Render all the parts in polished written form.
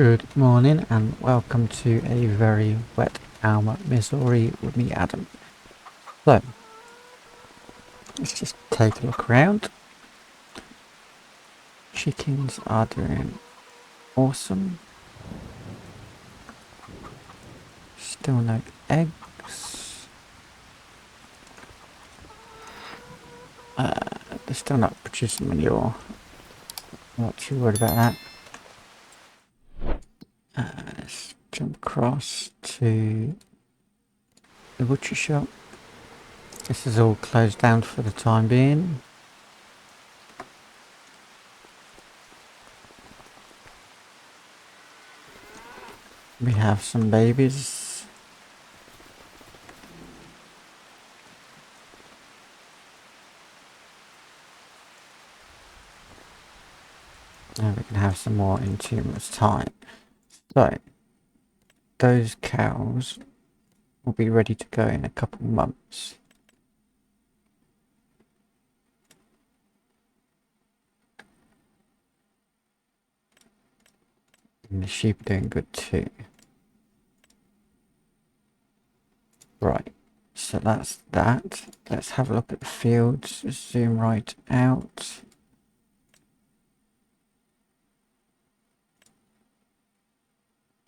Good morning and welcome to a very wet Alma, Missouri with me, Adam. So, let's just take a look around. Chickens are doing awesome. Still no eggs. They're still not producing manure. Not too worried about that. Let's jump across to the butcher shop. This is all closed down for the time being. We have some babies. And we can have some more in 2 months' time. So, those cows will be ready to go in a couple months. And the sheep are doing good too. Right, so that's that. Let's have a look at the fields. Just zoom right out.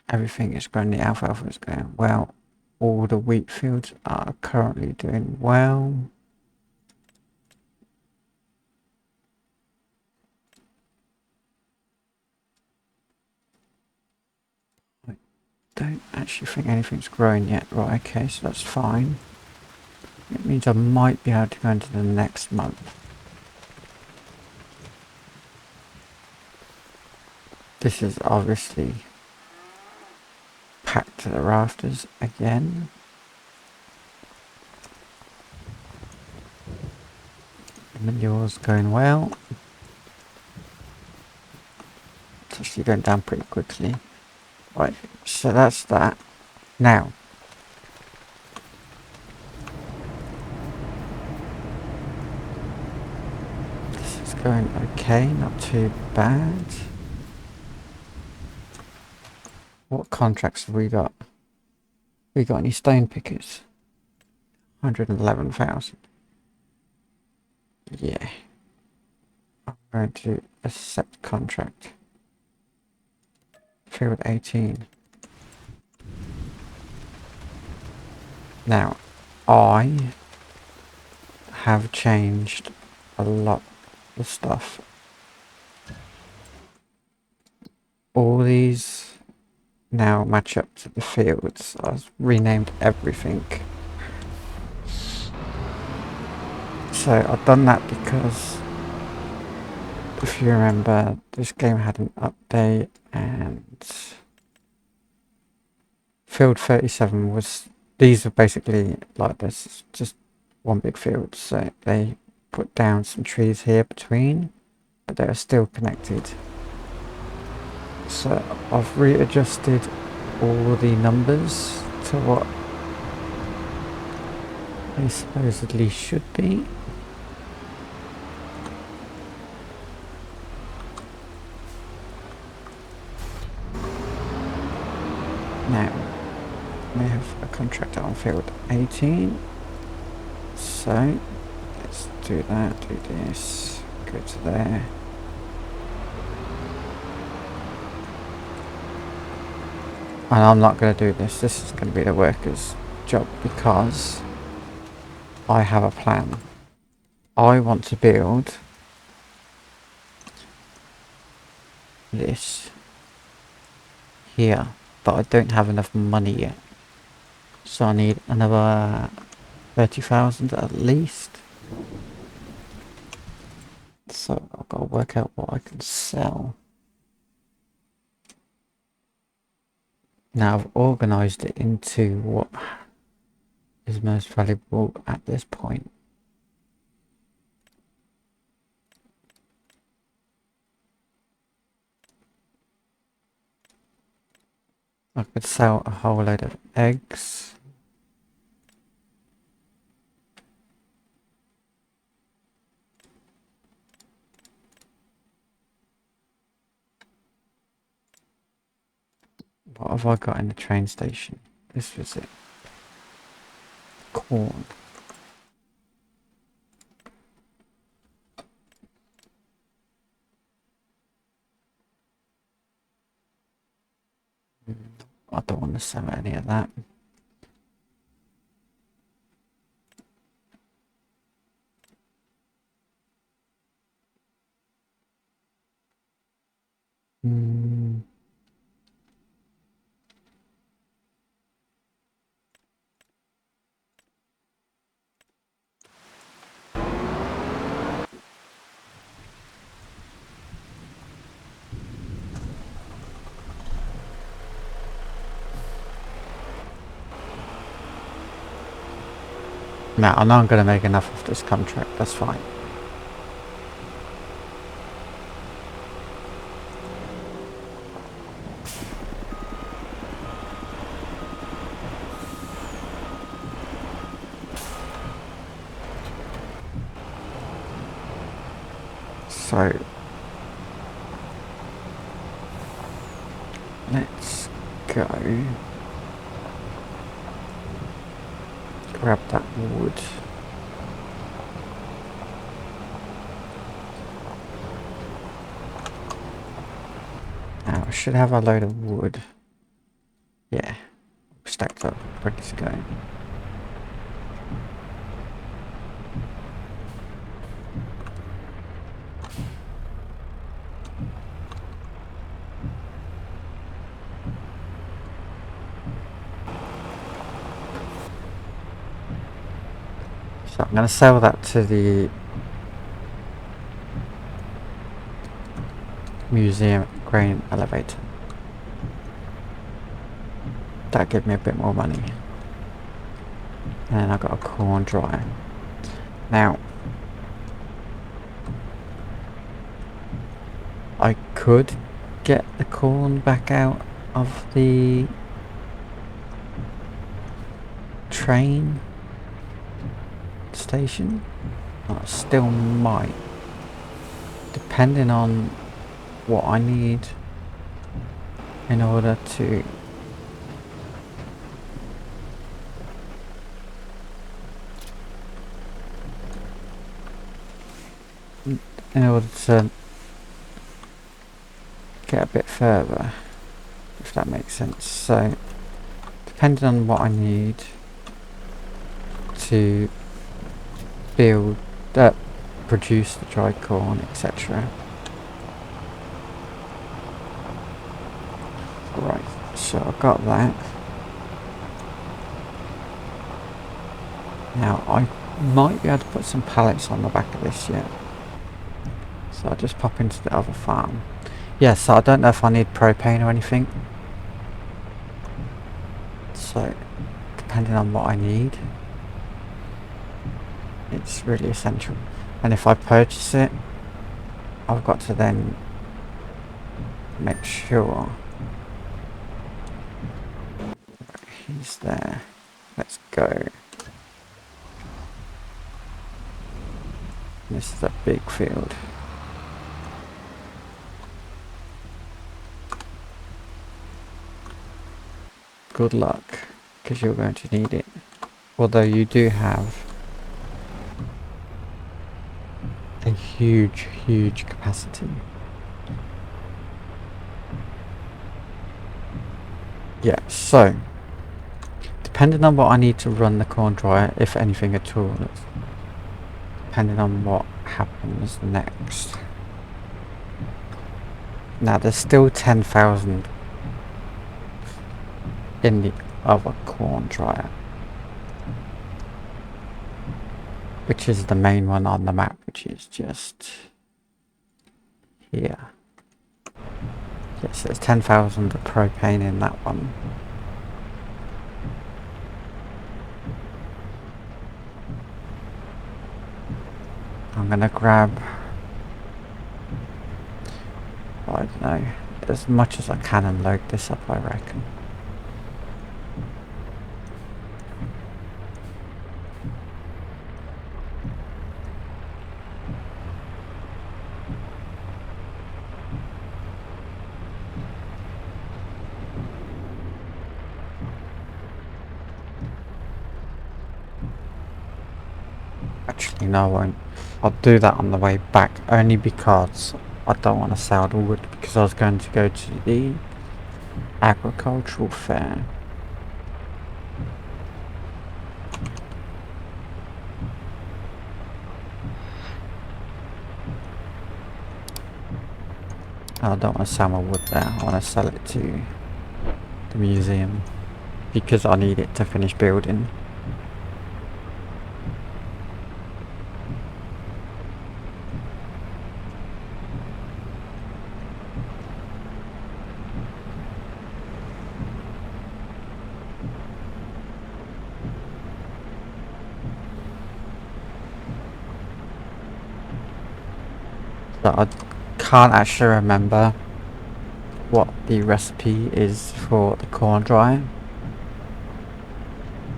Everything is growing. The alfalfa is going well. All the wheat fields are currently doing well. I don't actually think anything's growing yet. Right, okay, so that's fine. It means I might be able to go into the next month. This is obviously packed to the rafters again. Manure's going well. It's actually going down pretty quickly. Right, so that's that. Now, this is going okay, not too bad. What contracts have we got? We got any stone pickers? 111,000. Yeah. I'm going to accept contract. Field 18. Now, I have changed a lot of stuff. All these now match up to the fields. I've renamed everything. So I've done that because if you remember, this game had an update and field 37 was, these are basically like this, just one big field. So they put down some trees here between, but they are still connected. So I've readjusted all the numbers to what they supposedly should be. Now, we have a contractor on field 18. So, let's do that, do this, go to there. And I'm not going to do this. This is going to be the worker's job because I have a plan. I want to build this here, but I don't have enough money yet. So I need another 30,000 at least. So I've got to work out what I can sell. Now I've organised it into what is most valuable at this point. I could sell a whole load of eggs. What have I got in the train station? This was it. Corn. I don't want to sell any of that. Now, I know I'm going to make enough of this contract, that's fine. So, let's go grab that wood. Now, I should have a load of wood. Yeah, stacked up, ready to go. So I'm going to sell that to the museum grain elevator. That gave me a bit more money. And then I got a corn dryer. Now, I could get the corn back out of the train station. I still might, depending on what I need in order to get a bit further, if that makes sense. So depending on what I need to build produce the dried corn, etc. Right, so I've got that. Now I might be able to put some pallets on the back of this yet. So I'll just pop into the other farm. Yeah, so I don't know if I need propane or anything. So depending on what I need, it's really essential. And if I purchase it, I've got to then make sure he's there. Let's go. This is a big field. Good luck, because you're going to need it. Although you do have a huge capacity. Yeah, so depending on what I need to run the corn dryer, if anything at all, depending on what happens next. Now there's still 10,000 in the other corn dryer, which is the main one on the map, which is just here. Yes, there's 10,000 of propane in that one. I'm gonna grab, I don't know, as much as I can and load this up, I reckon. actually no I won't. I'll do that on the way back, only because I don't want to sell the wood, because I was going to go to the agricultural fair. I don't want to sell my wood there, I want to sell it to the museum, because I need it to finish building. But I can't actually remember what the recipe is for the corn dry,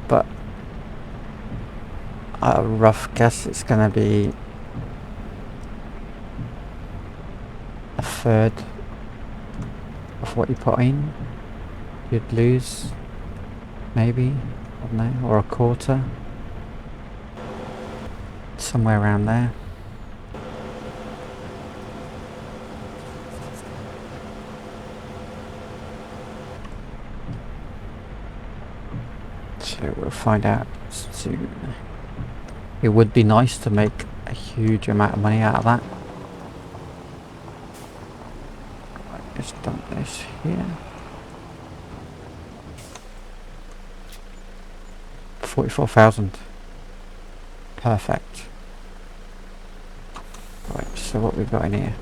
but a rough guess it's going to be a third of what you put in. You'd lose, maybe, I don't know, or a quarter, somewhere around there. So we'll find out soon. It would be nice to make a huge amount of money out of that. Right, let's dump this here. 44,000. Perfect. Right, so what we've got in here.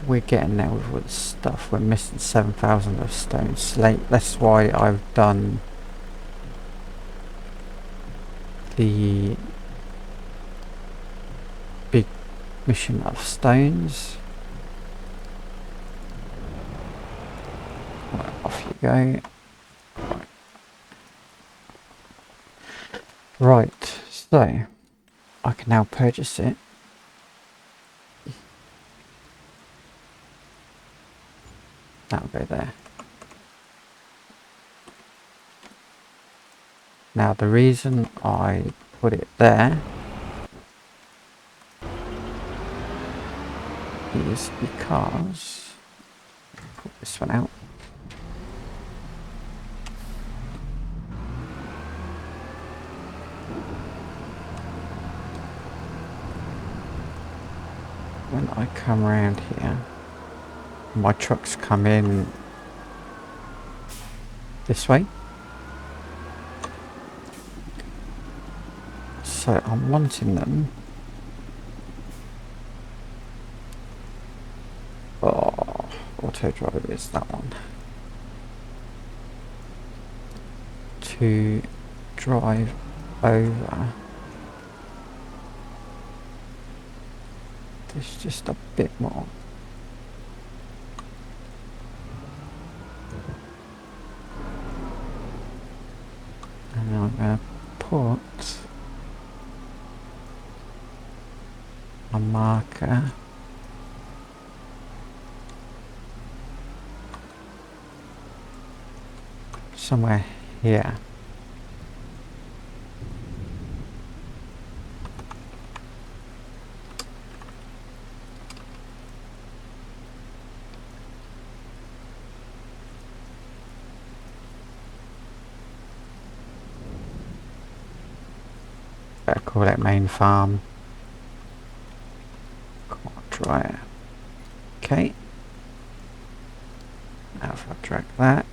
We're getting there with all the stuff. We're missing 7,000 of stone slate. That's why I've done the big mission of stones. Right, off you go. Right, so I can now purchase it. That'll go there. Now the reason I put it there is because, put this one out. When I come around here, my trucks come in this way. So I'm wanting them. Oh, auto drive is that one. To drive over. There's just a bit more. And I'm going to put a marker somewhere here. Better call it main farm. Dryer. Okay. Now if I drag that,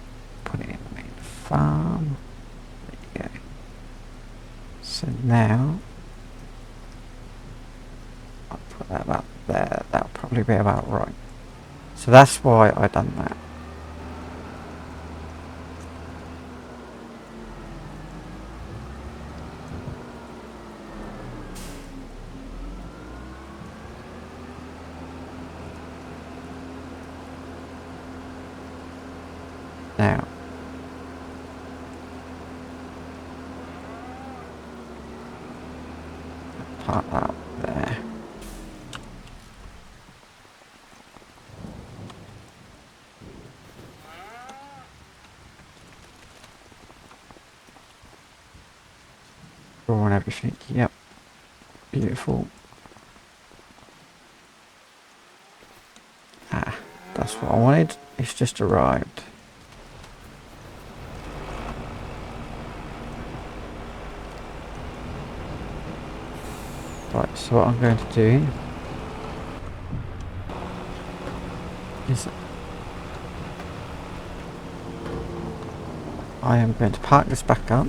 put it in the main farm. There you go. So now I'll put that about there. That'll probably be about right. So that's why I done that. Now, park that there. Draw and everything. Yep. Beautiful. Ah, that's what I wanted. It's just arrived. Right, so what I'm going to do is I am going to park this back up.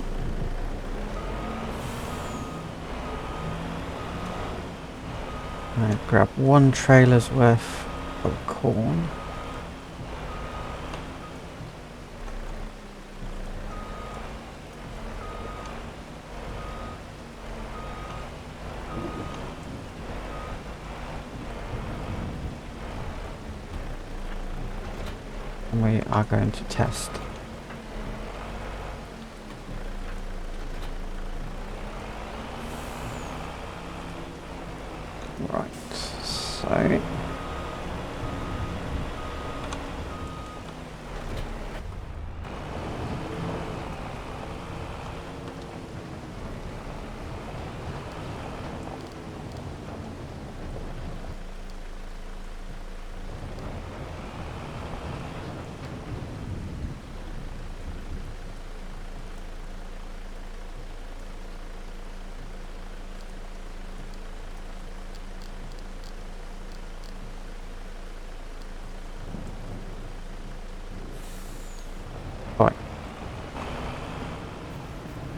And grab one trailer's worth of corn. And we are going to test. Right, so right.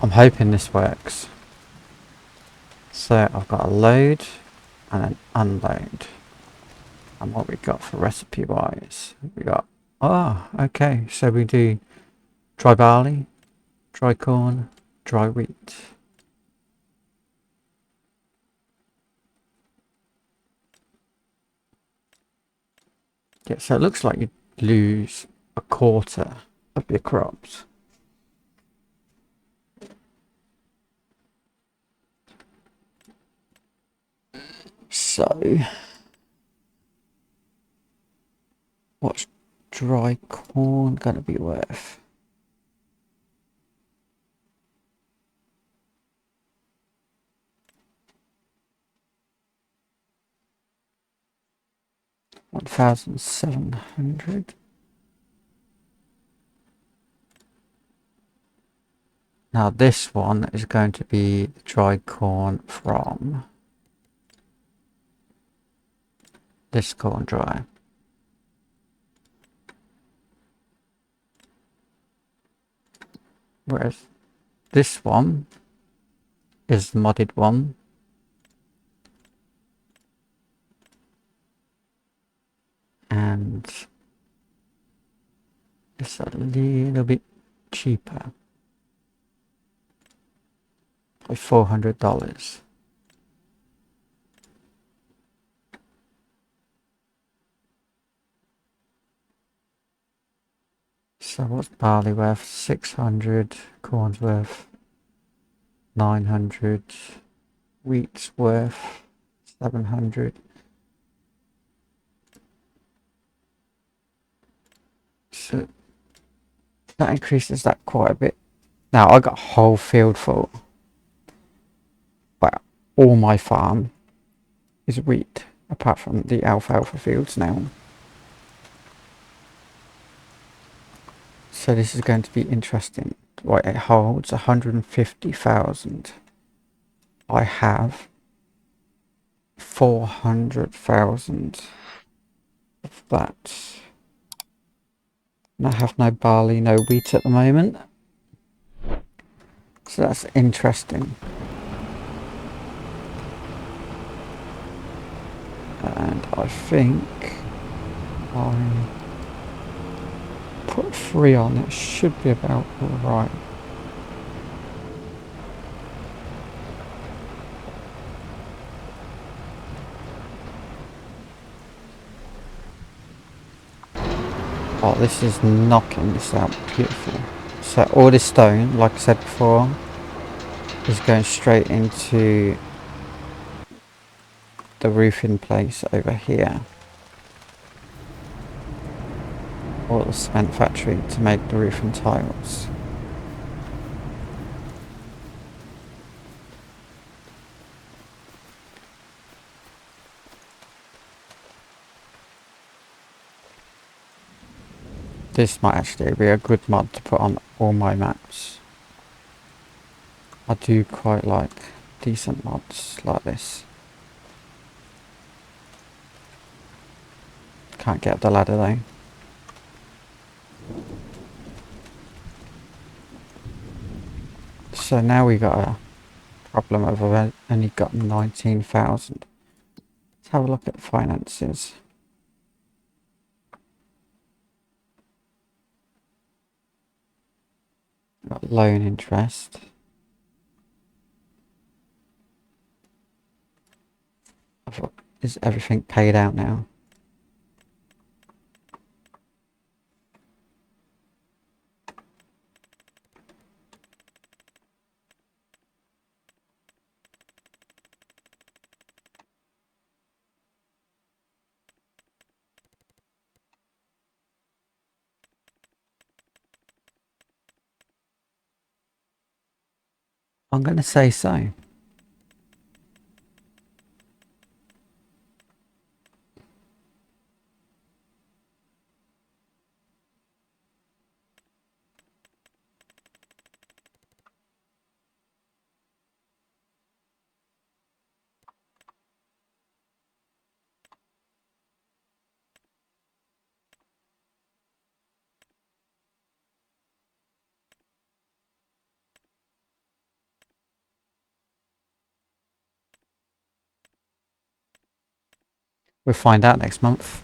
I'm hoping this works. So I've got a load and an unload. And what we got for recipe wise, we got, okay, so we do dry barley, dry corn, dry wheat. Yeah, so it looks like you lose a quarter of your crops. So, what's dry corn going to be worth? $1,700. Now this one is going to be dry corn from this corn dryer. Whereas this one is the modded one. And it's a little bit cheaper. By $400. So what's barley worth? 600. Corn's worth 900. Wheat's worth 700. So that increases that quite a bit. Now I got a whole field full. But all my farm is wheat, apart from the alfalfa fields now. So this is going to be interesting. Right, it holds 150,000. I have 400,000 of that. And I have no barley, no wheat at the moment. So that's interesting. And I think I put 3 on. It should be about right. Oh, this is knocking this out. Beautiful. So all this stone, like I said before, is going straight into the roofing place over here. Or the cement factory to make the roofing tiles. This might actually be a good mod to put on all my maps. I do quite like decent mods like this. Can't get up the ladder though. So now we got a problem of I've only got 19,000. Let's have a look at finances. Got loan interest. Is everything paid out now? I'm going to say so. We'll find out next month.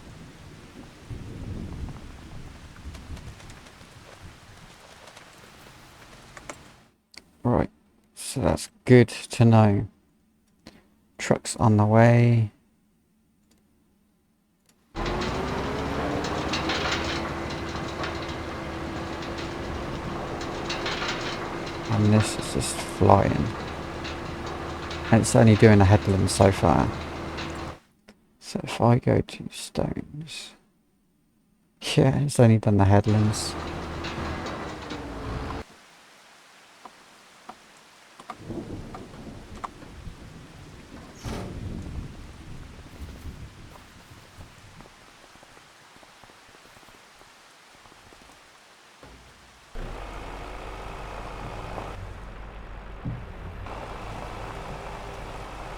Right, so that's good to know. Truck's on the way. And this is just flying. And it's only doing a headland so far. So if I go to stones. Yeah, it's only done the headlands.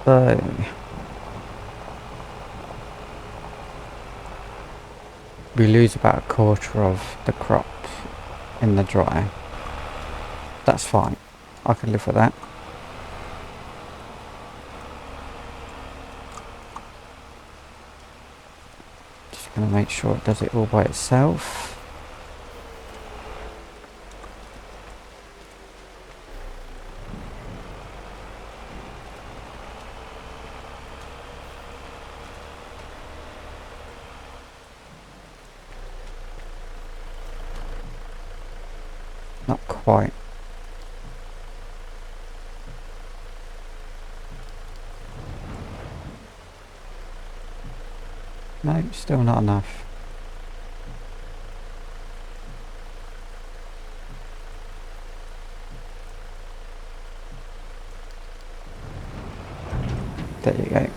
So we lose about a quarter of the crop in the dry. That's fine. I can live with that. Just going to make sure it does it all by itself. Not quite. No, still not enough. There you go.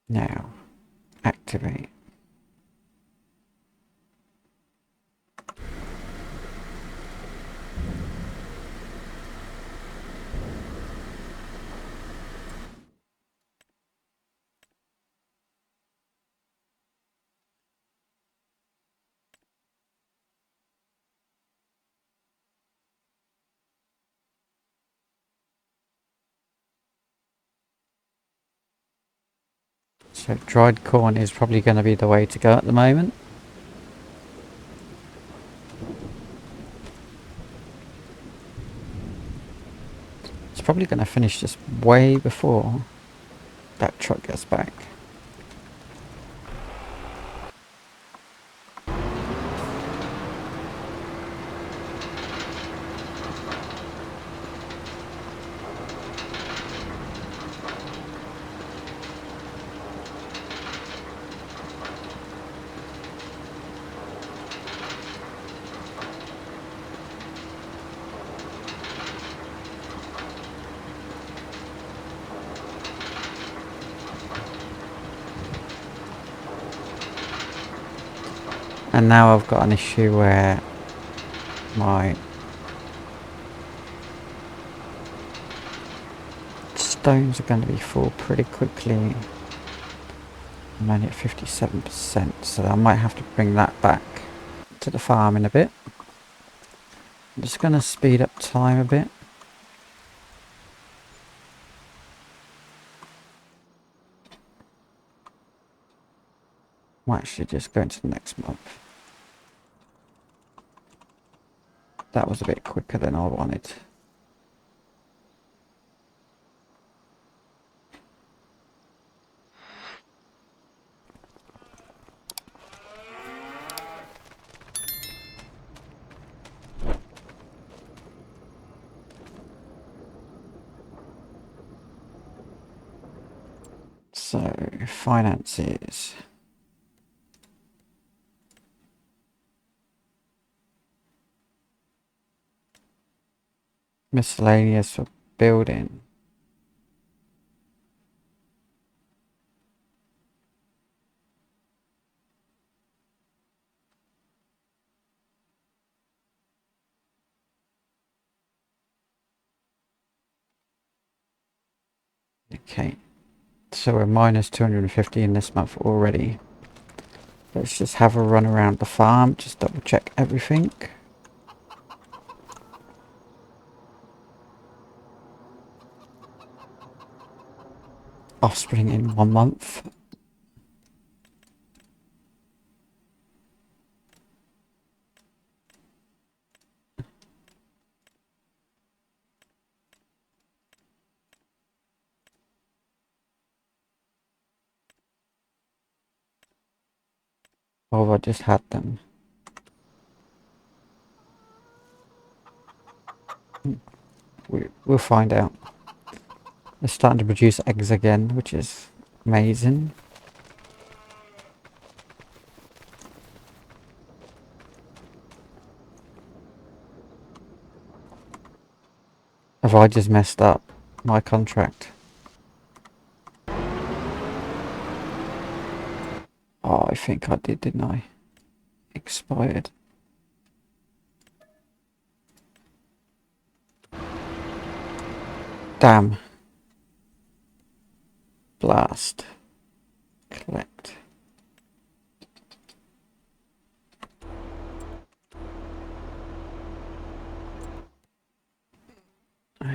Now, activate. So dried corn is probably going to be the way to go at the moment. It's probably going to finish this way before that truck gets back. And now I've got an issue where my stones are going to be full pretty quickly. I'm only at 57%, so I might have to bring that back to the farm in a bit. I'm just going to speed up time a bit. Might actually just go into the next month. That was a bit quicker than I wanted. So, finances. Miscellaneous for building. Okay, so we're minus 250 in this month already. Let's just have a run around the farm, just double check everything. Offspring in 1 month. Oh, I just had them. We'll find out. They're starting to produce eggs again, which is amazing. Have I just messed up my contract? Oh, I think I did, didn't I? Expired. Damn. Blast. Collect.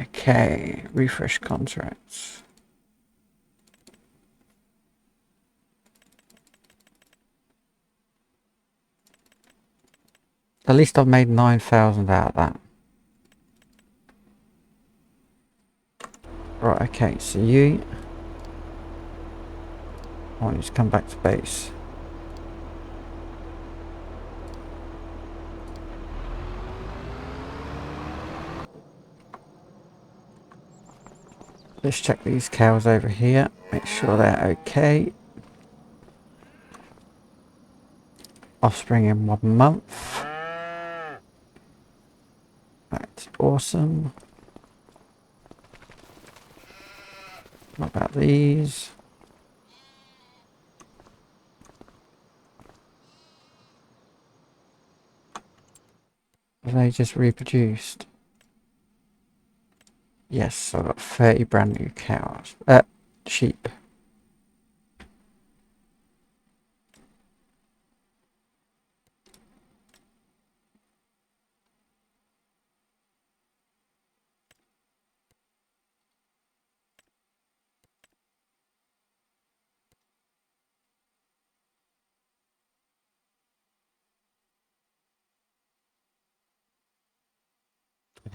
Okay, refresh contracts. At least I've made 9,000 out of that. Right, okay, so you... I want you to come back to base. Let's check these cows over here. Make sure they're okay. Offspring in 1 month. That's awesome. What about these? Have they just reproduced? Yes, I've got 30 brand new cows. Sheep.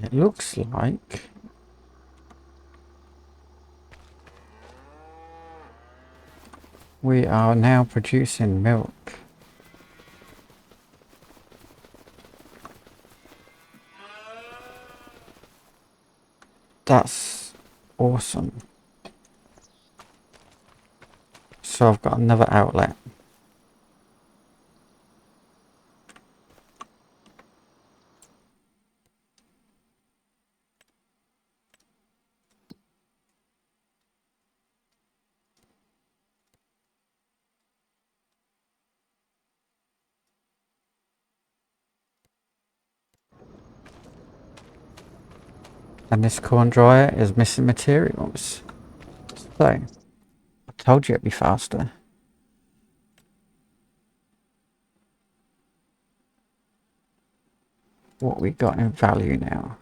It looks like we are now producing milk. That's awesome. So I've got another outlet. And this corn dryer is missing materials. So, I told you it'd be faster. What we got in value now?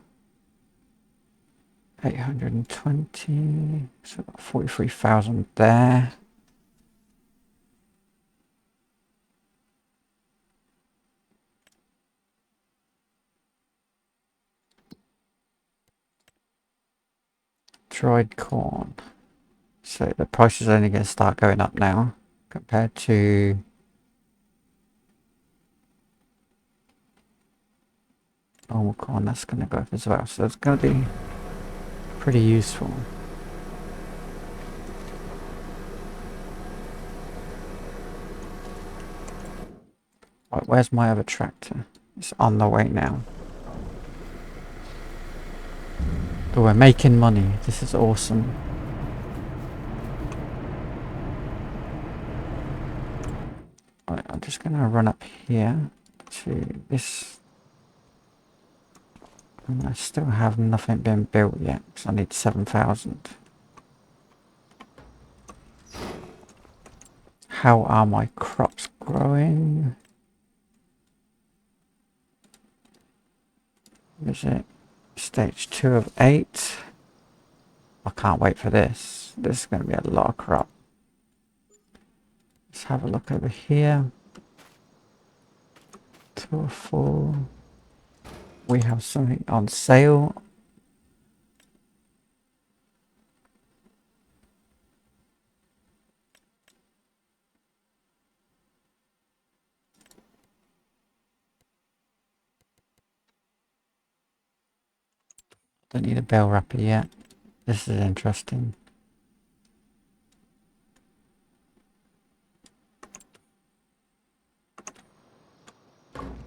820, so 43,000 there. Dried corn. So the price is only going to start going up now compared to normal corn. That's going to go up as well. So it's going to be pretty useful. Right, where's my other tractor? It's on the way now. But we're making money. This is awesome. Right, I'm just going to run up here to this. And I still have nothing been built yet because I need 7,000. How are my crops growing? Is it stage 2 of 8? I can't wait for this. This is going to be a lot of crop. Let's have a look over here. 2 or 4. We have something on sale. Don't need a bell wrapper yet. This is interesting.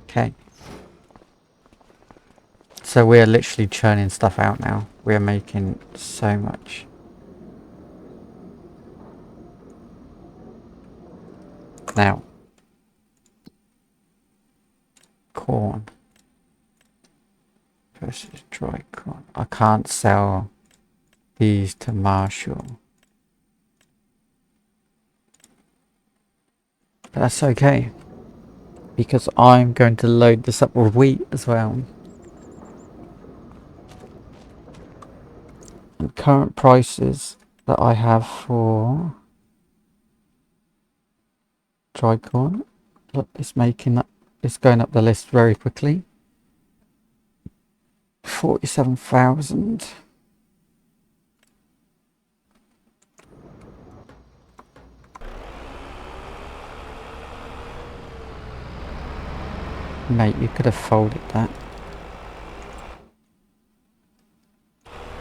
Okay. So we're literally churning stuff out now. We're making so much. Now. Corn. Versus dry corn. I can't sell these to Marshall. But that's okay. Because I'm going to load this up with wheat as well. And current prices that I have for dry corn. Look, it's making up, it's going up the list very quickly. 47,000. Mate, you could have folded that.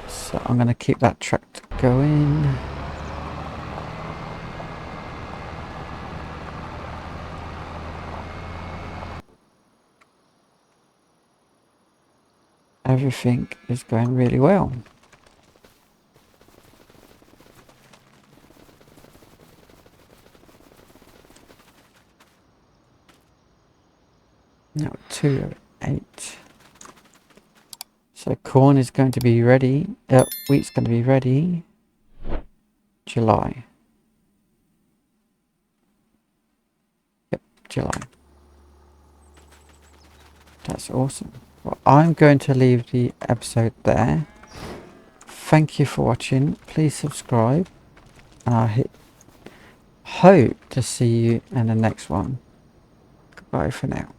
So I'm going to keep that tractor going. Everything is going really well. Now 208. So corn is going to be ready. Wheat's going to be ready July. Yep, July. That's awesome. Well, I'm going to leave the episode there. Thank you for watching. Please subscribe. And I hope to see you in the next one. Goodbye for now.